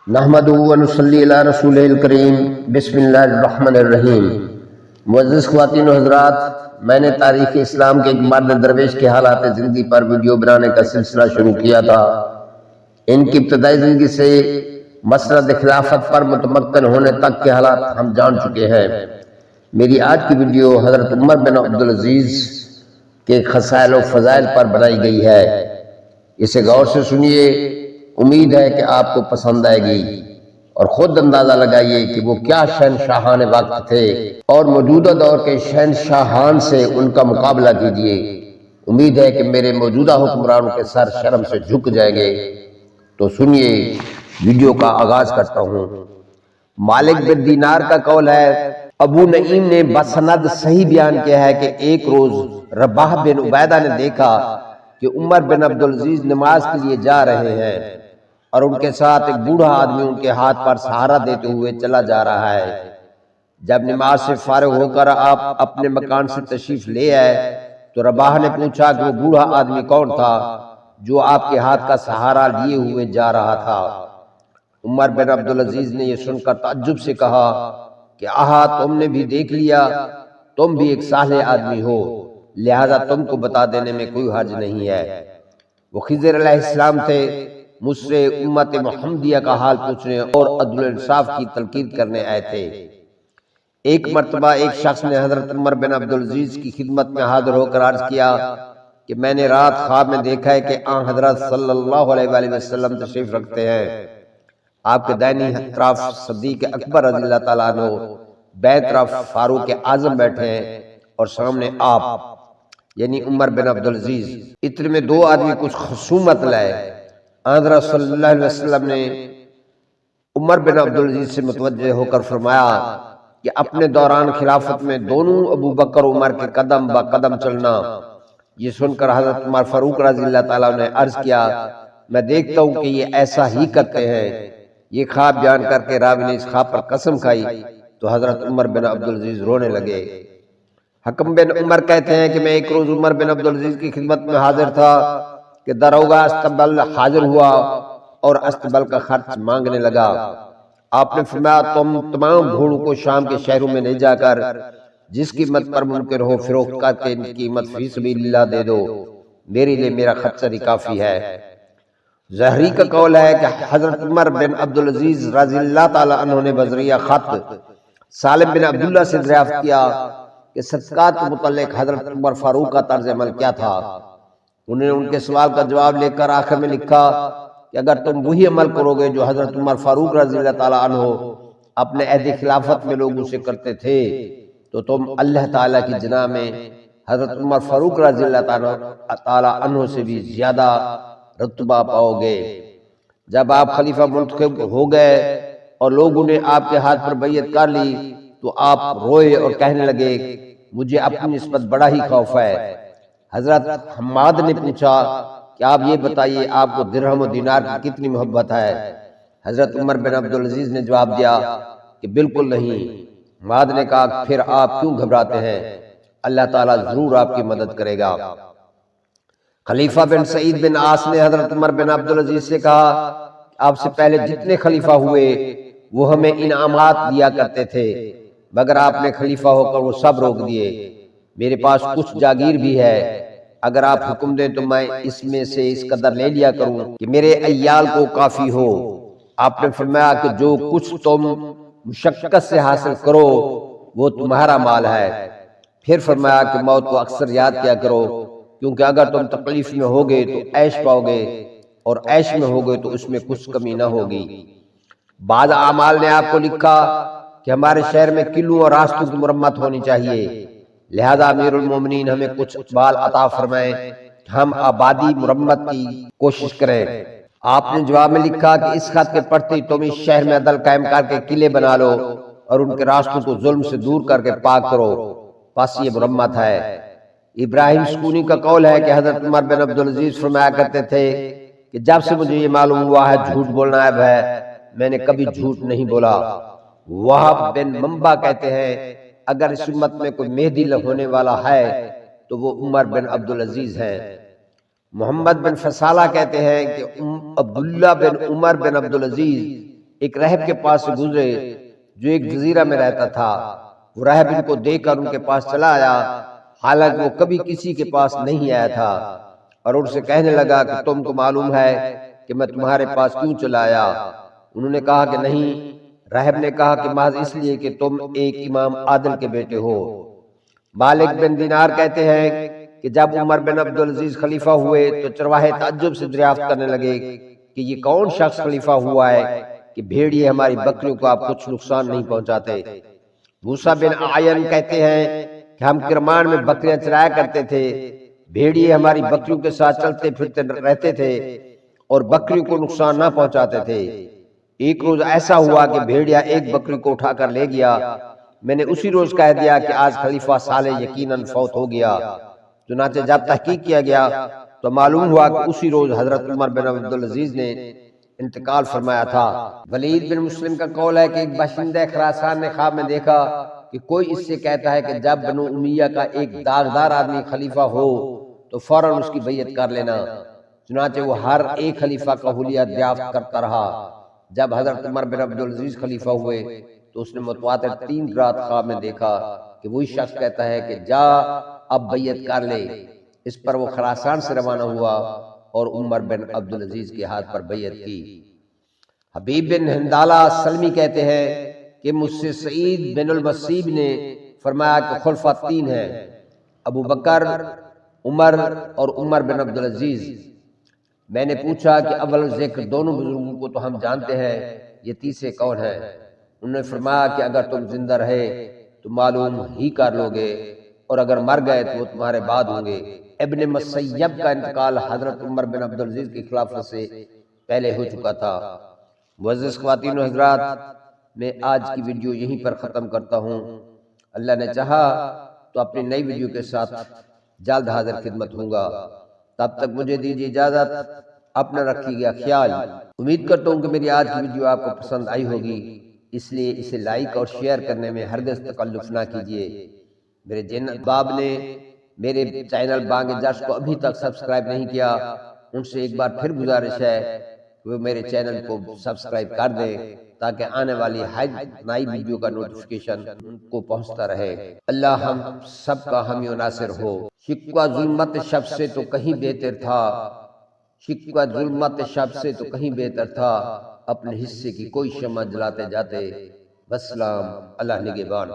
نحمدہ و نصلی علی رسول الکریم بسم اللہ الرحمن الرحیم۔ معزز خواتین و حضرات، میں نے تاریخ اسلام کے ایک مرد درویش کے حالات زندگی پر ویڈیو بنانے کا سلسلہ شروع کیا تھا۔ ان کی ابتدائی زندگی سے مسرد خلافت پر متمکن ہونے تک کے حالات ہم جان چکے ہیں۔ میری آج کی ویڈیو حضرت عمر بن عبدالعزیز کے خصائل و فضائل پر بنائی گئی ہے۔ اسے غور سے سنیے، امید ہے کہ آپ کو پسند آئے گی اور خود اندازہ لگائیے کہ وہ کیا شہنشاہان وقت تھے اور موجودہ دور کے شہنشاہان سے ان کا مقابلہ کیجیے۔ امید ہے کہ میرے موجودہ حکمرانوں کے سر شرم سے جھک جائیں گے۔ تو سنیے، ویڈیو کا آغاز کرتا ہوں۔ مالک بن دینار کا قول ہے، ابو نعیم نے بسند صحیح بیان کیا ہے کہ ایک روز رباح بن عبیدہ نے دیکھا کہ عمر بن عبدالعزیز نماز کے لیے جا رہے ہیں اور ان کے ساتھ ایک بوڑھا آدمی ان کے ہاتھ پر سہارا دیتے ہوئے چلا جا رہا ہے۔ جب نماز سے فارغ ہو کر آپ اپنے مکان سے تشریف لے آئے تو رباح نے پوچھا کہ وہ بوڑھا آدمی کون تھا جو آپ کے ہاتھ کا سہارا لیے ہوئے جا رہا تھا۔ عمر بن عبدالعزیز نے یہ سن کر تعجب سے کہا کہ آہا، تم نے بھی دیکھ لیا، تم بھی ایک صالح آدمی ہو، لہذا تم کو بتا دینے میں کوئی حرج نہیں ہے۔ وہ خضر علیہ السلام تھے، مجھ سے امت محمدیہ کا حال پوچھنے اور عدل و انصاف کی تلقین کرنے آئے تھے۔ ایک مرتبہ ایک شخص نے حضرت عمر بن عبدالعزیز کی خدمت میں حاضر ہو کر عرض کیا کہ میں نے رات خواب میں دیکھا ہے کہ آن حضرت صلی اللہ علیہ وآلہ وسلم تشریف رکھتے ہیں۔ آپ کے دائنی طرف صدیق اکبر رضی اللہ تعالیٰ عنہ، بائیں طرف فاروق اعظم بیٹھے ہیں اور سامنے آپ یعنی عمر بن عبدالعزیز۔ اتنے میں دو آدمی کچھ خصومت لائے۔ حضرت صلی اللہ علیہ وسلم نے عمر بن عبدالعزیز سے متوجہ ہو کر فرمایا کہ اپنے دوران خلافت میں دونوں ابو بکر عمر کے قدم با قدم چلنا۔ یہ سن کر حضرت عمر فاروق رضی اللہ تعالیٰ نے عرض کیا، میں دیکھتا ہوں کہ یہ ایسا ہی کرتے ہیں۔ یہ خواب بیان کر کے راوی نے اس خواب پر قسم کھائی تو حضرت عمر بن عبدالعزیز رونے لگے۔ حکم بن عمر کہتے ہیں کہ میں ایک روز عمر بن عبدالعزیز کی خدمت میں حاضر تھا کہ داروغہ استقبال حاضر ہوا اور استقبال کا خرچ مانگنے لگا۔ آپ نے فرمایا، تم تمام گھوڑوں کو شام کے شہروں میں لے جا کر جس قیمت پر ممکن ہو فروخت کر کے ان کی قیمت فی سبیل اللہ دے دو، میرے لیے میرا خرچہ ہی کافی ہے۔ زہری کا قول ہے کہ حضرت عمر بن عبدالعزیز رضی اللہ تعالیٰ عنہ نے بذریعہ خط سالم بن عبداللہ سے دریافت کیا کہ صدقات کے متعلق حضرت عمر فاروق کا طرز عمل کیا تھا۔ انہوں نے ان کے سوال کا جواب لے کر آخر میں لکھا کہ اگر تم وہی عمل کرو گے جو حضرت عمر فاروق رضی اللہ تعالیٰ عنہ اپنے عہد خلافت میں لوگوں سے کرتے تھے تو تم اللہ تعالیٰ کی جناح میں حضرت عمر فاروق رضی اللہ تعالیٰ عنہ سے بھی زیادہ رتبہ پاؤ گے۔ جب آپ خلیفہ منتخب ہو گئے اور لوگوں نے آپ کے ہاتھ پر بیعت کر لی تو آپ روئے اور کہنے لگے، مجھے اپنی نسبت بڑا ہی خوف ہے۔ حضرت حماد نے پوچھا کہ آپ یہ بتائیے آپ کو درہم و دینار کی کتنی محبت ہے؟ حضرت عمر بن عبدالعزیز نے جواب دیا کہ بالکل نہیں۔ حماد نے کہا، پھر آپ کیوں گھبراتے ہیں؟ اللہ تعالیٰ ضرور آپ کی مدد کرے گا۔ خلیفہ بن سعید بن عاص نے حضرت عمر بن عبدالعزیز سے کہا، آپ سے پہلے جتنے خلیفہ ہوئے وہ ہمیں انعامات دیا کرتے تھے، مگر آپ نے خلیفہ ہو کر وہ سب روک دیے۔ میرے پاس کچھ جاگیر بھی ہے، اگر آپ حکم دیں تو میں اس میں سے اس قدر لے لیا کروں کہ میرے عیال کو کافی ہو۔ آپ نے فرمایا کہ جو کچھ تم مشقت سے حاصل کرو وہ تمہارا مال ہے۔ پھر فرمایا کہ موت کو اکثر یاد کیا کرو، کیونکہ اگر تم تکلیف میں ہوگے تو عیش پاؤ گے اور عیش میں ہوگے تو اس میں کچھ کمی نہ ہوگی۔ بعض اعمال نے آپ کو لکھا کہ ہمارے شہر میں قلعوں اور راستوں کی مرمت ہونی چاہیے، لہذا امیر المومنین ہمیں کچھ اقبال عطا فرمائیں کہ ہم آبادی مرمت کی کوشش کریں۔ آپ نے جواب میں لکھا کہ اس خط کے پڑھتے ہی تم اس شہر میں عدل قائم کر کے قلعے بنا لو اور ان کے راستوں کو ظلم سے دور کر کے پاک کرو، پس یہ مرمت ہے۔ ابراہیم سکونی کا قول ہے کہ حضرت عمر بن عبدالعزیز فرمایا کرتے تھے کہ جب سے مجھے یہ معلوم ہوا ہے جھوٹ بولنا عیب ہے، میں نے کبھی جھوٹ نہیں بولا۔ وہب بن منبع کہتے ہیں، اگر اس امت میں کوئی مہدی ہونے والا ہے تو وہ عمر بن عبدالعزیز ہیں۔ محمد بن فصالہ کہتے ہیں کہ عبداللہ بن عمر بن عبدالعزیز ایک راہب کے پاس سے گزرے جو ایک جزیرہ میں رہتا تھا۔ وہ راہب ان کو دیکھ کر ان کے پاس چلا آیا، حالانکہ وہ کبھی کسی کے پاس نہیں آیا تھا، اور ان سے کہنے لگا کہ تم کو معلوم ہے کہ میں تمہارے پاس کیوں چلا آیا؟ انہوں نے کہا کہ نہیں۔ راہب نے کہا کہ محض اس لیے کہ تم ایک امام عادل کے بیٹے ہو۔ مالک بن دینار کہتے ہیں کہ جب عمر بن عبدالعزیز خلیفہ ہوئے تو چرواہے تعجب سے دریافت کرنے لگے کہ یہ کون شخص خلیفہ ہوا ہے کہ بھیڑیے ہماری بکریوں کو آپ کچھ نقصان نہیں پہنچاتے۔ موسیٰ بن عین کہتے ہیں کہ ہم کرمان میں بکریاں چرایا کرتے تھے، بھیڑیے ہماری بکریوں کے ساتھ چلتے پھرتے رہتے تھے اور بکریوں کو نقصان نہ پہنچاتے تھے۔ ایک روز ایسا ہوا کہ بھیڑیا ایک بکری کو اٹھا کر لے گیا۔ میں نے اسی روز کہہ دیا کہ آج خلیفہ صالح یقیناً فوت ہو گیا۔ چنانچہ جب تحقیق کیا گیا تو معلوم ہوا کہ اسی روز حضرت عمر بن عبدالعزیز نے انتقال فرمایا تھا۔ ولید بن مسلم کا قول ہے کہ ایک باشندہ خراسان نے خواب میں دیکھا کہ کوئی اس سے کہتا ہے کہ جب بنو امیہ کا ایک داغدار آدمی خلیفہ ہو تو فوراً اس کی بیعت کر لینا۔ چنانچہ وہ ہر ایک خلیفہ کا حلیہ دریافت کرتا رہا۔ جب حضرت عمر بن عبدالعزیز خلیفہ ہوئے تو اس نے متواتر 3 رات خواب میں دیکھا کہ وہی شخص کہتا ہے کہ جا اب بیعت کر لے۔ اس پر وہ خراسان سے روانہ ہوا اور عمر بن عبدالعزیز کے ہاتھ پر بیعت کی۔ حبیب بن ہندالہ سلمی کہتے ہیں کہ مجھ سے سعید بن المسیب نے فرمایا کہ خلفاء 3 ہیں، ابو بکر، عمر اور عمر بن عبدالعزیز۔ میں نے پوچھا کہ اول ذکر دونوں بزرگوں کو تو ہم جانتے ہیں، یہ تیسرے کون ہیں؟ انہوں نے فرمایا کہ اگر تم زندہ رہے تو معلوم ہی کر لو گے، اور اگر مر گئے تو وہ تمہارے بعد ہوں گے۔ ابن مسیب کا انتقال حضرت عمر بن عبدالعزیز کی خلافت سے پہلے ہو چکا تھا۔ معزز خواتین و حضرات، میں آج کی ویڈیو یہیں پر ختم کرتا ہوں۔ اللہ نے چاہا تو اپنی نئی ویڈیو کے ساتھ جلد حاضر خدمت ہوں گا۔ تب تک مجھے دیجیے اجازت، اپنا رکھیے گا خیال۔ امید کرتا ہوں کہ میری آج کی ویڈیو آپ کو پسند آئی ہوگی، اس لیے اسے لائک اور شیئر کرنے میں ہرگز تکلف نہ کیجیے۔ میرے جن احباب نے میرے چینل بانگ جرس کو ابھی تک سبسکرائب نہیں کیا، ان سے ایک بار پھر گزارش ہے کہ وہ میرے چینل کو سبسکرائب کر دیں تاکہ آنے والی ہر نئی ویڈیو کا نوٹیفیکیشن ان کو پہنچتا رہے۔ اللہ ہم سب کا حامی و ناصر ہو۔ شکوہ ظلمت شب سے تو کہیں بہتر تھا، شکوہ ظلمت شب سے تو کہیں بہتر تھا، اپنے حصے کی کوئی شمع جلاتے جاتے۔ والسلام، اللہ نگہبان۔